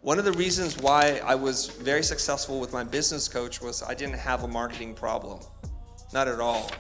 One of the reasons why I was very successful with my business coach was I didn't have a marketing problem. Not at all.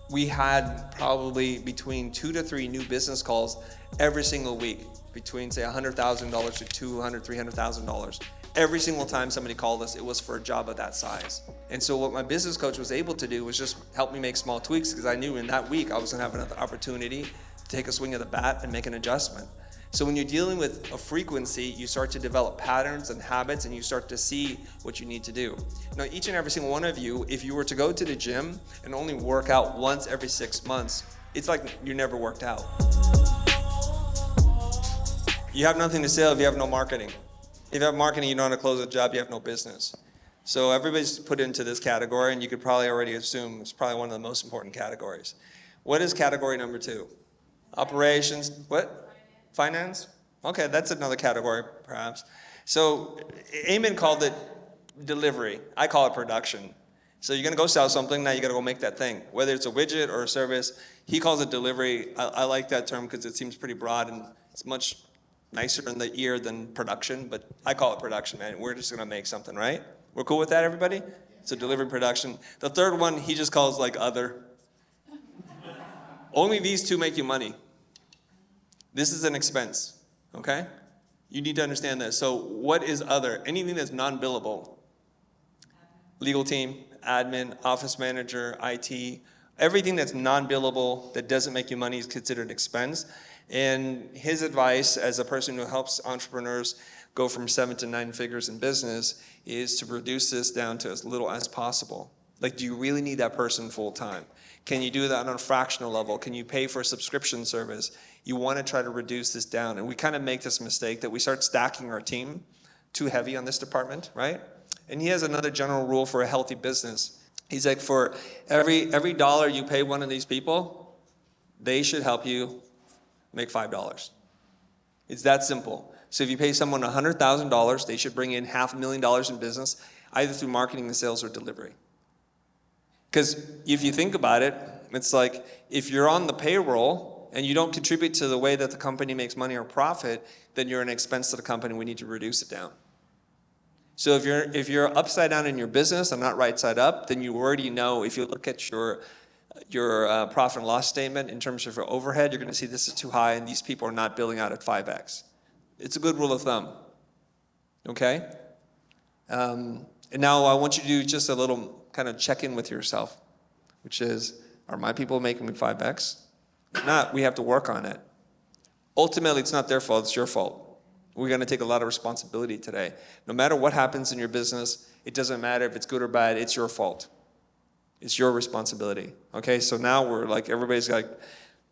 We had probably between 2 to 3 new business calls every single week, between say $100,000 to $200,000, $300,000. Every single time somebody called us, it was for a job of that size. And so what my business coach was able to do was just help me make small tweaks, because I knew in that week I was gonna have another opportunity to take a swing at the bat and make an adjustment. So when you're dealing with a frequency, you start to develop patterns and habits, and you start to see what you need to do. Now, each and every single one of you, if you were to go to the gym and only work out once every 6 months, it's like you never worked out. You have nothing to sell if you have no marketing. If you have marketing, you know how to close a job, you have no business. So everybody's put into this category, and you could probably already assume it's probably one of the most important categories. What is category number 2? Operations, what? Finance? Okay, that's another category, perhaps. So Eamon called it delivery. I call it production. So you're gonna go sell something, now you gotta go make that thing. Whether it's a widget or a service, he calls it delivery. I like that term because it seems pretty broad, and it's much nicer in the ear than production, but I call it production, man. We're just gonna make something, right? We're cool with that, everybody? So delivery, production. The third one, he just calls like other. Only these two make you money. This is an expense, okay? You need to understand this. So what is other? Anything that's non-billable. Legal team, admin, office manager, IT, everything that's non-billable that doesn't make you money is considered expense. And his advice as a person who helps entrepreneurs go from 7 to 9 figures in business is to reduce this down to as little as possible. Like, do you really need that person full time? Can you do that on a fractional level? Can you pay for a subscription service? You want to try to reduce this down. And we kind of make this mistake that we start stacking our team too heavy on this department, right? And he has another general rule for a healthy business. He's like, for every dollar you pay one of these people, they should help you make $5. It's that simple. So if you pay someone $100,000, they should bring in $500,000 in business, either through marketing and sales or delivery. Because if you think about it, it's like if you're on the payroll and you don't contribute to the way that the company makes money or profit, then you're an expense to the company. We need to reduce it down. So if you're upside down in your business and not right side up, then you already know. If you look at your profit and loss statement in terms of your overhead, you're going to see this is too high, and these people are not billing out at 5x. It's a good rule of thumb. Okay. And now I want you to do just a little kind of check in with yourself, which is, are my people making me 5x? If not, we have to work on it. Ultimately, it's not their fault, it's your fault. We're going to take a lot of responsibility today. No matter what happens in your business, it doesn't matter if it's good or bad, it's your fault. It's your responsibility. Okay, so now we're like, everybody's like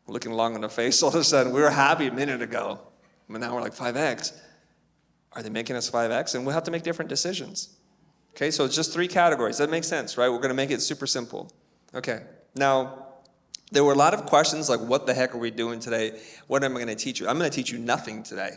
looking long in the face all of a sudden. We were happy a minute ago, but now we're like 5x. Are they making us 5x? And we'll have to make different decisions. Okay, so it's just 3 categories. That makes sense, right? We're going to make it super simple. Okay, now, there were a lot of questions like, what the heck are we doing today? What am I going to teach you? I'm going to teach you nothing today.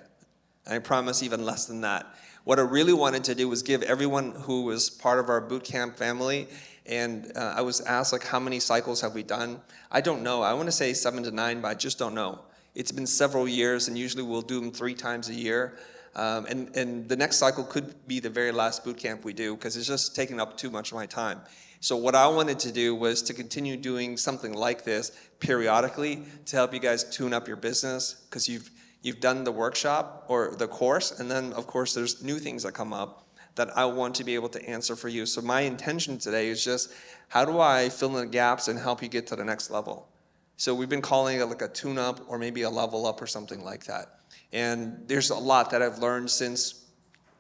I promise even less than that. What I really wanted to do was give everyone who was part of our bootcamp family, and I was asked, like, how many cycles have we done? I don't know. I want to say 7 to 9, but I just don't know. It's been several years, and usually we'll do them 3 times a year. And the next cycle could be the very last boot camp we do, because it's just taking up too much of my time. So what I wanted to do was to continue doing something like this periodically to help you guys tune up your business, because you've done the workshop or the course, and then of course there's new things that come up that I want to be able to answer for you. So my intention today is just, how do I fill in the gaps and help you get to the next level? So we've been calling it like a tune-up or maybe a level up or something like that. And there's a lot that I've learned since,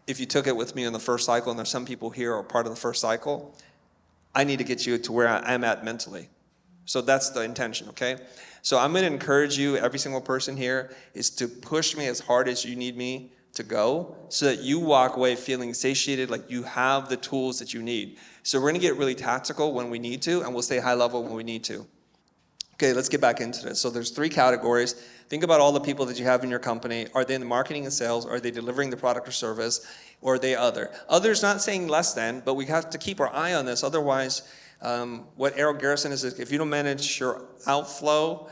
if you took it with me in the first cycle, and there's some people here who are part of the first cycle, I need to get you to where I'm at mentally. So that's the intention, okay? So I'm gonna encourage you, every single person here, is to push me as hard as you need me to go, so that you walk away feeling satiated, like you have the tools that you need. So we're gonna get really tactical when we need to, and we'll stay high level when we need to. Okay, let's get back into this. So there's 3 categories. Think about all the people that you have in your company. Are they in the marketing and sales? Are they delivering the product or service? Or are they other? Other's not saying less than, but we have to keep our eye on this. Otherwise, what Errol Garrison is, if you don't manage your outflow,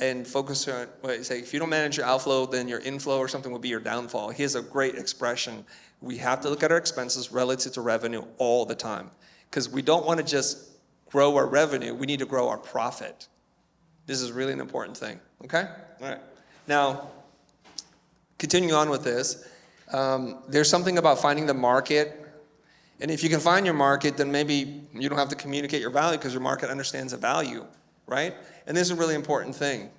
and focus on, say, if you don't manage your outflow, then your inflow or something will be your downfall. He has a great expression. We have to look at our expenses relative to revenue all the time, because we don't want to just grow our revenue. We need to grow our profit. This is really an important thing, okay? All right. Now, continuing on with this, there's something about finding the market. And if you can find your market, then maybe you don't have to communicate your value because your market understands the value, right? And this is a really important thing.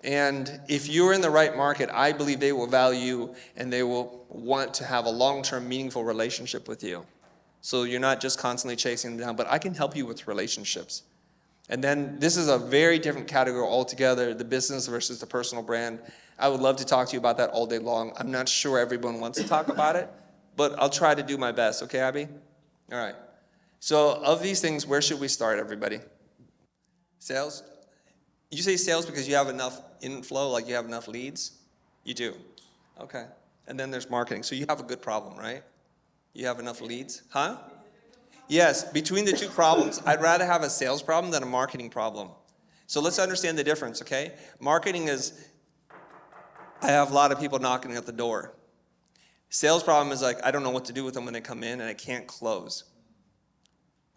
And if you're in the right market, I believe they will value and they will want to have a long-term, meaningful relationship with you. So you're not just constantly chasing them down, but I can help you with relationships. And then this is a very different category altogether, the business versus the personal brand. I would love to talk to you about that all day long. I'm not sure everyone wants to talk about it, but I'll try to do my best. Okay, Abby? All right. So of these things, where should we start, everybody? Sales? You say sales because you have enough inflow, like you have enough leads? You do. Okay. And then there's marketing. So you have a good problem, right? You have enough leads? Huh? Yes. Between the two problems, I'd rather have a sales problem than a marketing problem. So let's understand the difference, okay? Marketing is, I have a lot of people knocking at the door. Sales problem is like, I don't know what to do with them when they come in and I can't close.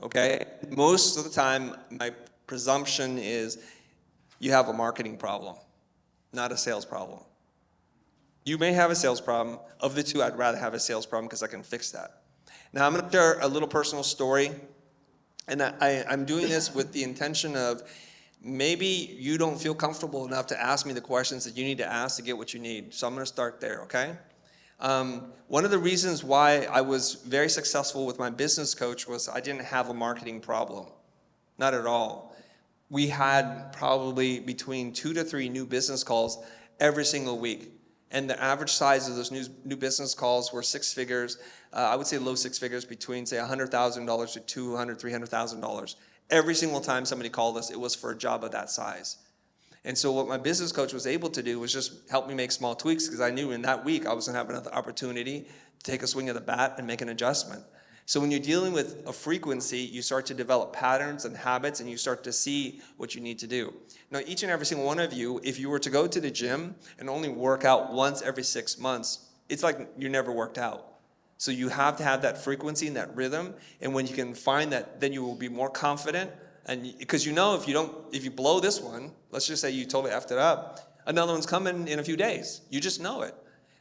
Okay? Most of the time, my presumption is you have a marketing problem, not a sales problem. You may have a sales problem. Of the two, I'd rather have a sales problem because I can fix that. Now, I'm going to share a little personal story, and I'm doing this with the intention of maybe you don't feel comfortable enough to ask me the questions that you need to ask to get what you need. So I'm going to start there, okay? One of the reasons why I was very successful with my business coach was I didn't have a marketing problem. Not at all. We had probably between 2 to 3 new business calls every single week. And the average size of those new business calls were 6 figures. I would say low 6 figures, between say $100,000 to $200,000, $300,000. Every single time somebody called us, it was for a job of that size. And so what my business coach was able to do was just help me make small tweaks, because I knew in that week I was going to have another opportunity to take a swing of the bat and make an adjustment. So when you're dealing with a frequency, you start to develop patterns and habits, and you start to see what you need to do. Now, each and every single one of you, if you were to go to the gym and only work out once every 6 months, it's like you never worked out. So you have to have that frequency and that rhythm, and when you can find that, then you will be more confident. And because you know, if you blow this one, let's just say you totally effed it up, another one's coming in a few days. You just know it.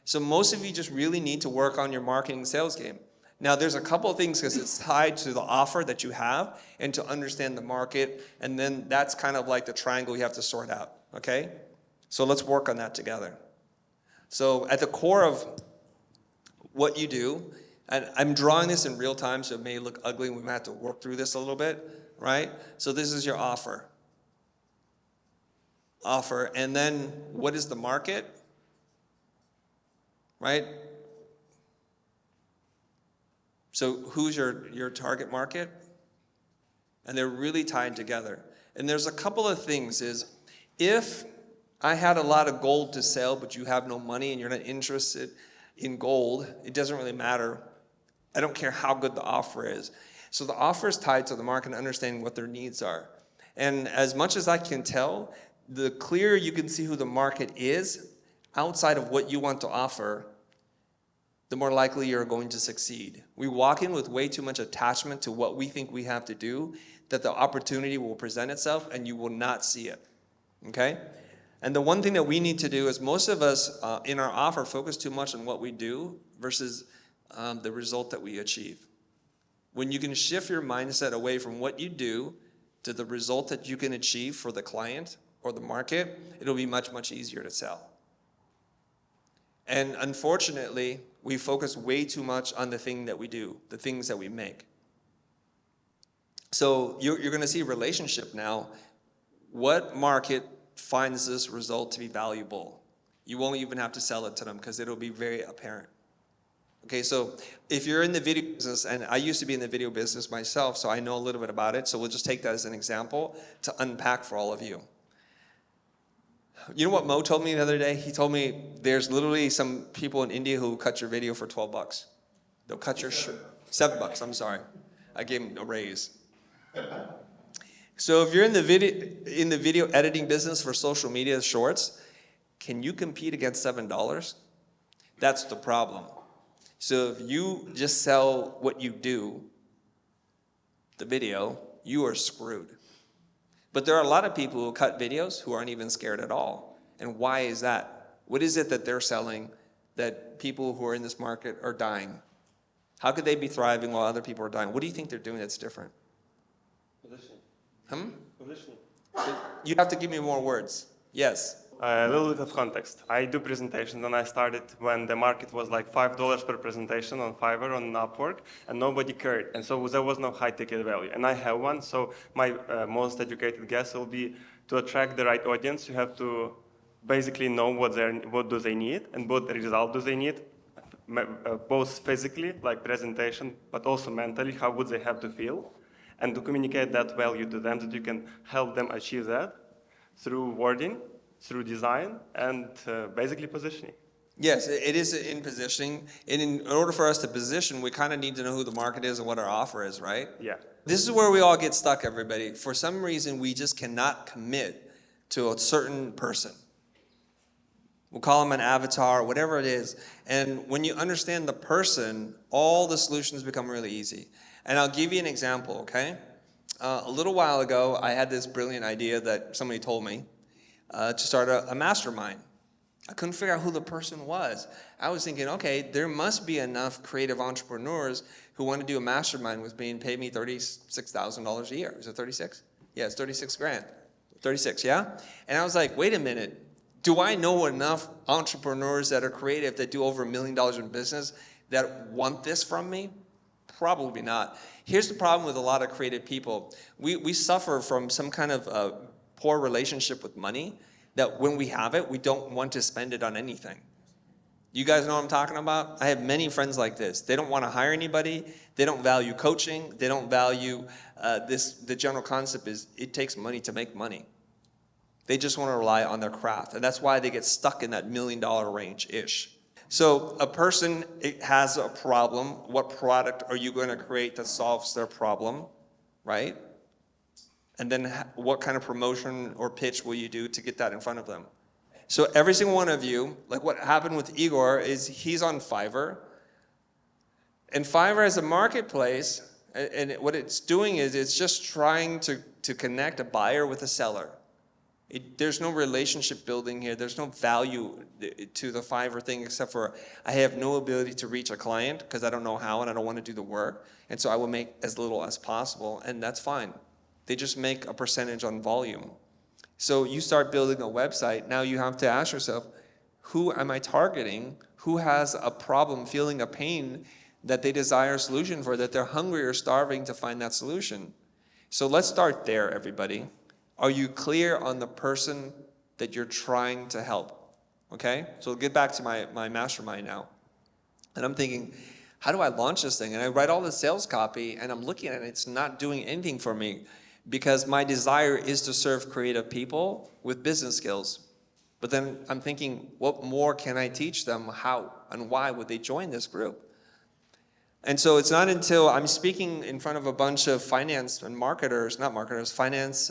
So most of you just really need to work on your marketing sales game. Now, there's a couple of things, because it's tied to the offer that you have and to understand the market, and then that's kind of like the triangle you have to sort out, okay? So let's work on that together. So at the core of what you do, and I'm drawing this in real time, so it may look ugly, and we might have to work through this a little bit, right? So this is your offer. And then what is the market, right? So who's your target market? And they're really tied together. And there's a couple of things is, if I had a lot of gold to sell, but you have no money and you're not interested in gold, it doesn't really matter. I don't care how good the offer is. So the offer is tied to the market and understanding what their needs are. And as much as I can tell, the clearer you can see who the market is outside of what you want to offer, the more likely you're going to succeed. We walk in with way too much attachment to what we think we have to do, that the opportunity will present itself and you will not see it, okay? And the one thing that we need to do is, most of us in our offer focus too much on what we do versus the result that we achieve. When you can shift your mindset away from what you do to the result that you can achieve for the client or the market, it'll be much, much easier to sell. And unfortunately, we focus way too much on the thing that we do, the things that we make. So you're going to see relationship now. What market finds this result to be valuable? You won't even have to sell it to them, because it'll be very apparent. Okay, so if you're in the video business, and I used to be in the video business myself, so I know a little bit about it, so we'll just take that as an example to unpack for all of you. You know what Mo told me the other day? He told me there's literally some people in India who cut your video for $12. They'll cut your $7, I'm sorry. I gave him a raise. So if you're in the video editing business for social media shorts, can you compete against $7? That's the problem. So if you just sell what you do, the video, you are screwed. But there are a lot of people who cut videos who aren't even scared at all. And why is that? What is it that they're selling that people who are in this market are dying? How could they be thriving while other people are dying? What do you think they're doing that's different? Positioning. Positioning. You have to give me more words. Yes. A little bit of context. I do presentations, and I started when the market was like $5 per presentation on Fiverr, on Upwork, and nobody cared. And so there was no high ticket value. And I have one, so my most educated guess will be to attract the right audience. You have to basically know what do they need and what result do they need, both physically, like presentation, but also mentally, how would they have to feel, and to communicate that value to them, that you can help them achieve that through wording, through design, and basically positioning. Yes, it is in positioning. And in order for us to position, we kind of need to know who the market is and what our offer is, right? Yeah. This is where we all get stuck, everybody. For some reason, we just cannot commit to a certain person. We'll call them an avatar, whatever it is. And when you understand the person, all the solutions become really easy. And I'll give you an example, okay? A little while ago, I had this brilliant idea that somebody told me to start a mastermind. I couldn't figure out who the person was. I was thinking, okay, there must be enough creative entrepreneurs who want to do a mastermind with me and pay me $36,000 a year. Is it 36? Yeah, it's 36 grand. 36, yeah? And I was like, wait a minute. Do I know enough entrepreneurs that are creative that do over $1 million in business that want this from me? Probably not. Here's the problem with a lot of creative people. We suffer from some kind of poor relationship with money, that when we have it, we don't want to spend it on anything. You guys know what I'm talking about? I have many friends like this. They don't want to hire anybody. They don't value coaching. They don't value the general concept is it takes money to make money. They just want to rely on their craft. And that's why they get stuck in that $1 million range-ish. So a person has a problem. What product are you going to create that solves their problem, right? And then what kind of promotion or pitch will you do to get that in front of them? So every single one of you, like what happened with Igor, is he's on Fiverr. And Fiverr is a marketplace, and what it's doing is it's just trying to connect a buyer with a seller. There's no relationship building here. There's no value to the Fiverr thing except for I have no ability to reach a client because I don't know how and I don't want to do the work. And so I will make as little as possible, and that's fine. They just make a percentage on volume. So you start building a website. Now you have to ask yourself, who am I targeting? Who has a problem, feeling a pain that they desire a solution for, that they're hungry or starving to find that solution? So let's start there, everybody. Are you clear on the person that you're trying to help? Okay? So get back to my mastermind now. And I'm thinking, how do I launch this thing? And I write all the sales copy, and I'm looking at it, it's not doing anything for me because my desire is to serve creative people with business skills. But then I'm thinking, what more can I teach them? How and why would they join this group? And so it's not until I'm speaking in front of a bunch of finance and finance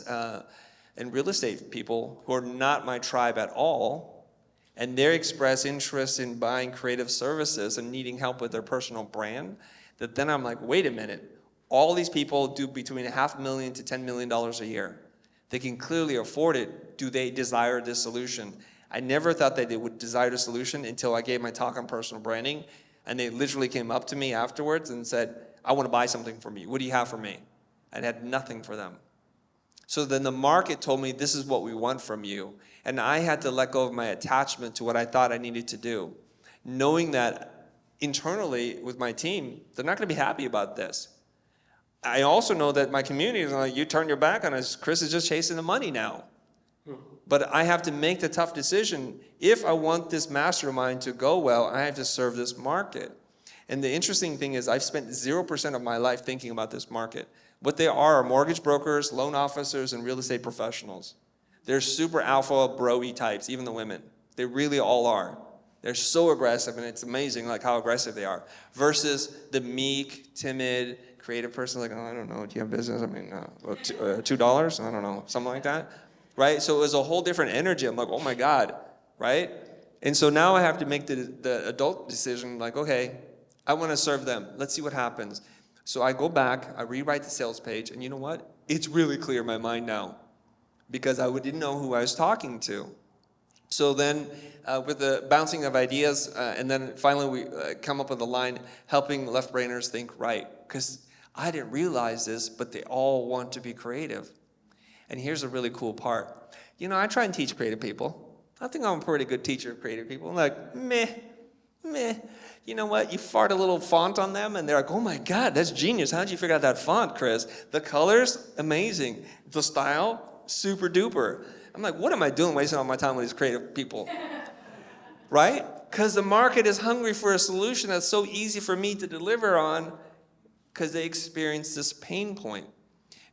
and real estate people who are not my tribe at all, and they express interest in buying creative services and needing help with their personal brand, that then I'm like, wait a minute, all these people do between $500,000 to $10 million a year. They can clearly afford it. Do they desire this solution? I never thought that they would desire the solution until I gave my talk on personal branding. And they literally came up to me afterwards and said, I want to buy something from you. What do you have for me? I had nothing for them. So then the market told me, this is what we want from you. And I had to let go of my attachment to what I thought I needed to do, knowing that internally with my team, they're not going to be happy about this. I also know that my community is like, you turn your back on us. Chris is just chasing the money now. But I have to make the tough decision. If I want this mastermind to go well, I have to serve this market. And the interesting thing is I've spent 0% of my life thinking about this market. What they are mortgage brokers, loan officers, and real estate professionals. They're super alpha, bro-y types, even the women. They really all are. They're so aggressive, and it's amazing like how aggressive they are. Versus the meek, timid, creative person like, oh, I don't know, do you have business? I mean, $2? I don't know, something like that, right? So it was a whole different energy. I'm like, oh my God, right? And so now I have to make the adult decision like, okay, I want to serve them. Let's see what happens. So I go back, I rewrite the sales page, and you know what? It's really clear in my mind now because I didn't know who I was talking to. So then with the bouncing of ideas, and then finally we come up with a line, helping left-brainers think right. Because I didn't realize this, but they all want to be creative. And here's a really cool part. You know, I try and teach creative people. I think I'm a pretty good teacher of creative people. I'm like, meh. You know what? You fart a little font on them, and they're like, oh my God, that's genius. How did you figure out that font, Chris? The colors, amazing. The style, super duper. I'm like, what am I doing wasting all my time with these creative people? Right? Because the market is hungry for a solution that's so easy for me to deliver on because they experience this pain point.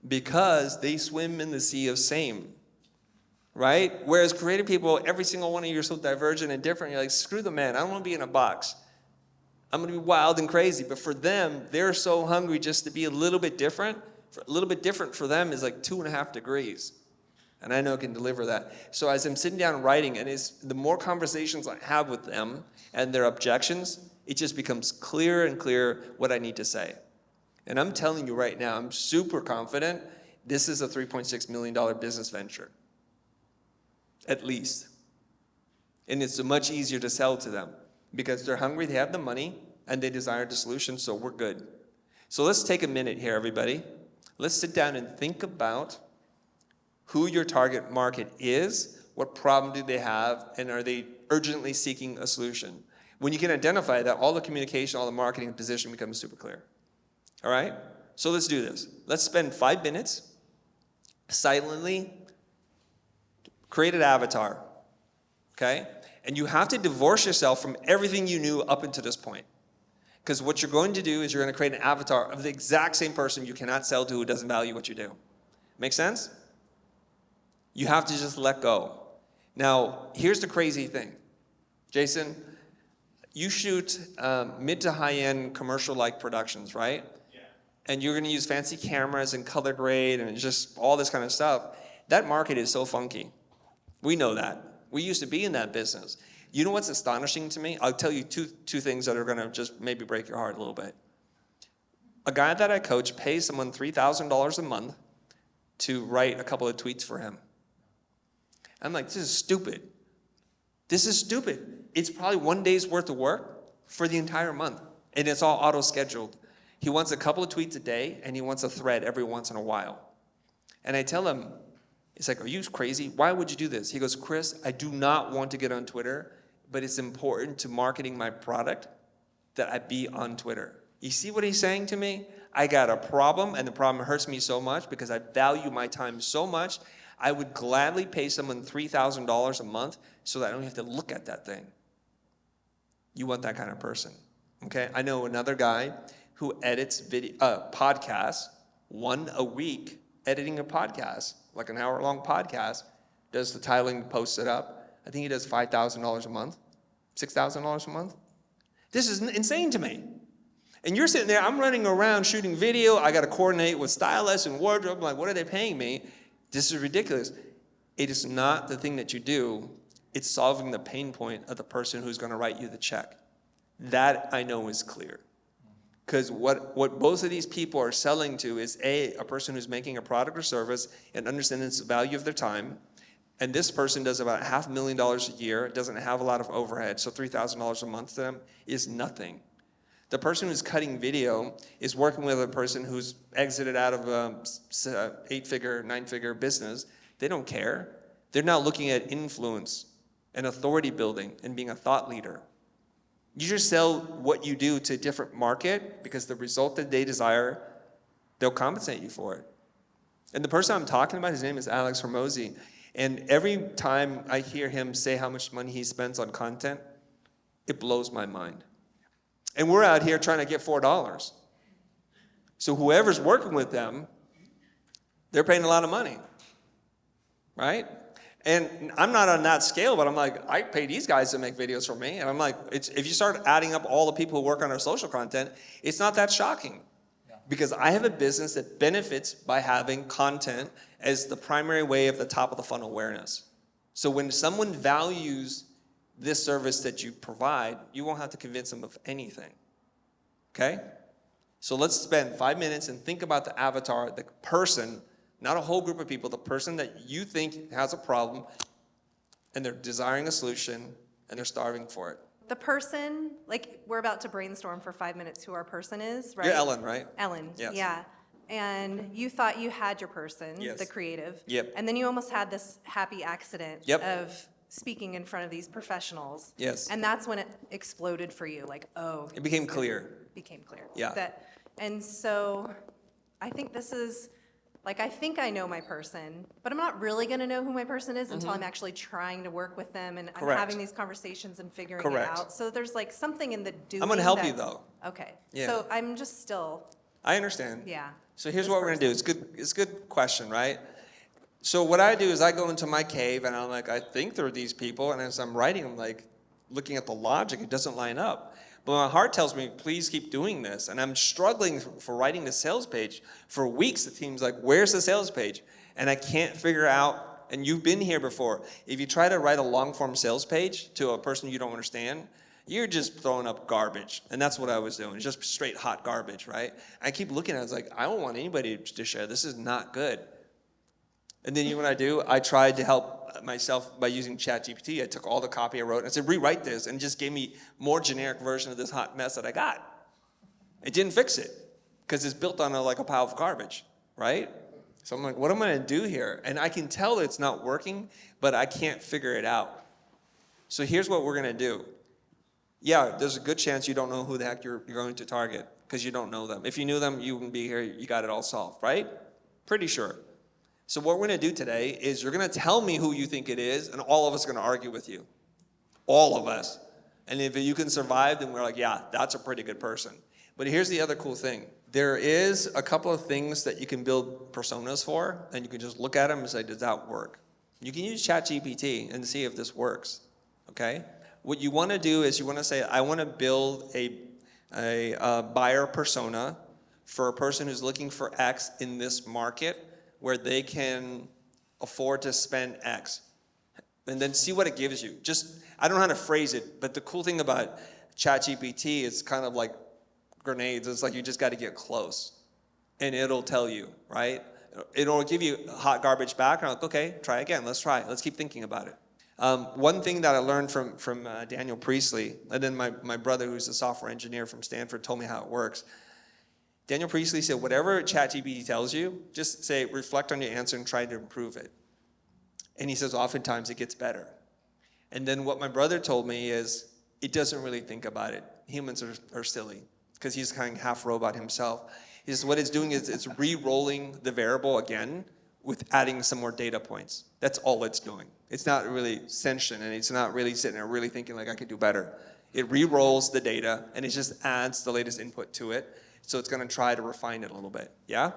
Because they swim in the sea of same. Right? Whereas creative people, every single one of you are so divergent and different. You're like, screw the man. I don't want to be in a box. I'm going to be wild and crazy. But for them, they're so hungry just to be a little bit different. A little bit different for them is like 2.5 degrees. And I know I can deliver that. So as I'm sitting down writing, and the more conversations I have with them and their objections, it just becomes clearer and clearer what I need to say. And I'm telling you right now, I'm super confident this is a $3.6 million business venture. At least. And it's much easier to sell to them because they're hungry, they have the money, and they desire the solution, so we're good. So let's take a minute here, everybody. Let's sit down and think about who your target market is, what problem do they have, and are they urgently seeking a solution? When you can identify that, all the communication, all the marketing position becomes super clear. All right? So let's do this. Let's spend 5 minutes silently, create an avatar, okay? And you have to divorce yourself from everything you knew up until this point. Because what you're going to do is you're going to create an avatar of the exact same person you cannot sell to who doesn't value what you do. Make sense? You have to just let go. Now, here's the crazy thing. Jason, you shoot mid to high-end commercial-like productions, right? Yeah. And you're going to use fancy cameras and color grade and just all this kind of stuff. That market is so funky. We know that. We used to be in that business. You know what's astonishing to me? I'll tell you two things that are going to just maybe break your heart a little bit. A guy that I coach pays someone $3,000 a month to write a couple of tweets for him. I'm like, this is stupid. This is stupid. It's probably 1 day's worth of work for the entire month, and it's all auto-scheduled. He wants a couple of tweets a day, and he wants a thread every once in a while. And I tell him, he's like, are you crazy? Why would you do this? He goes, Chris, I do not want to get on Twitter, but it's important to marketing my product that I be on Twitter. You see what he's saying to me? I got a problem, and the problem hurts me so much because I value my time so much. I would gladly pay someone $3,000 a month so that I don't have to look at that thing. You want that kind of person, okay? I know another guy who edits podcasts, 1 a week, editing a podcast, like an hour-long podcast, does the titling, posts it up. I think he does $5,000 a month, $6,000 a month. This is insane to me. And you're sitting there, I'm running around shooting video, I got to coordinate with stylists and wardrobe, I'm like, what are they paying me? This is ridiculous. It is not the thing that you do. It's solving the pain point of the person who's going to write you the check. That I know is clear. Because what both of these people are selling to is a person who's making a product or service and understanding the value of their time. And this person does about $500,000 a year, doesn't have a lot of overhead, so $3,000 a month to them is nothing. The person who's cutting video is working with a person who's exited out of a 8-figure, 9-figure business. They don't care. They're now looking at influence and authority building and being a thought leader. You just sell what you do to a different market because the result that they desire, they'll compensate you for it. And the person I'm talking about, his name is Alex Hormozy. And every time I hear him say how much money he spends on content, it blows my mind. And we're out here trying to get $4. So whoever's working with them, they're paying a lot of money, right? And I'm not on that scale, but I'm like, I pay these guys to make videos for me. And I'm like, if you start adding up all the people who work on our social content, it's not that shocking. Because I have a business that benefits by having content as the primary way of the top of the funnel awareness. So when someone values this service that you provide, you won't have to convince them of anything. Okay? So let's spend 5 minutes and think about the avatar, the person, not a whole group of people, the person that you think has a problem and they're desiring a solution and they're starving for it. The person, like, we're about to brainstorm for 5 minutes who our person is, right? You're Ellen, right? Ellen, Yes. yeah. And you thought you had your person, Yes. the creative. Yep. And then you almost had this happy accident Yep. of speaking in front of these professionals. Yes. And that's when it exploded for you, like, oh. It became clear. Became clear. Yeah. And so I think this is, like, I think I know my person, but I'm not really going to know who my person is until I'm actually trying to work with them and I'm Correct. having these conversations and figuring Correct. it out. So there's like something in the doing. I'm going to help you that- though. Okay. Yeah. So I'm just still, I understand. yeah. So here's This what we're going to do. It's a good question, right? So what I do is I go into my cave and I'm like, I think there are these people. And as I'm writing, I'm like, looking at the logic, it doesn't line up. But my heart tells me, please keep doing this. And I'm struggling for writing the sales page. For weeks, the team's like, where's the sales page? And I can't figure out, and you've been here before, if you try to write a long-form sales page to a person you don't understand, you're just throwing up garbage. And that's what I was doing, just straight hot garbage, right? I keep looking at it, I was like, I don't want anybody to share. This is not good. And then you know what I do? I tried to help myself by using ChatGPT. I took all the copy I wrote and I said, rewrite this, and it just gave me more generic version of this hot mess that I got. It didn't fix it because it's built on like a pile of garbage, right? So I'm like, what am I going to do here? And I can tell that it's not working, but I can't figure it out. So here's what we're going to do. Yeah, there's a good chance you don't know who the heck you're going to target because you don't know them. If you knew them, you wouldn't be here. You got it all solved, right? Pretty sure. So what we're going to do today is you're going to tell me who you think it is, and all of us are going to argue with you. All of us. And if you can survive, then we're like, yeah, that's a pretty good person. But here's the other cool thing. There is a couple of things that you can build personas for, and you can just look at them and say, does that work? You can use ChatGPT and see if this works, okay? What you want to do is you want to say, I want to build a buyer persona for a person who's looking for X in this market where they can afford to spend X. And then see what it gives you. Just, I don't know how to phrase it, but the cool thing about ChatGPT is kind of like grenades. It's like you just got to get close. And it'll tell you, right? It'll give you hot garbage back. And I'm like, okay, try again. Let's try it. Let's keep thinking about it. One thing that I learned from Daniel Priestley, and then my brother who's a software engineer from Stanford told me how it works. Daniel Priestley said, whatever ChatGPT tells you, just say, reflect on your answer and try to improve it. And he says, oftentimes it gets better. And then what my brother told me is, it doesn't really think about it. Humans are silly, because he's kind of half robot himself. He says, what it's doing is it's re-rolling the variable again with adding some more data points. That's all it's doing. It's not really sentient, and it's not really sitting there really thinking like I could do better. It re-rolls the data, and it just adds the latest input to it. So it's going to try to refine it a little bit. Yeah?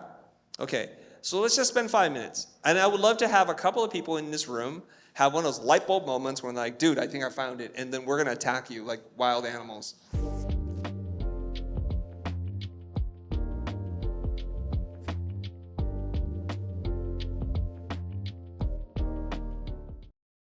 Okay. So let's just spend 5 minutes. And I would love to have a couple of people in this room have one of those light bulb moments when they're like, dude, I think I found it. And then we're going to attack you like wild animals.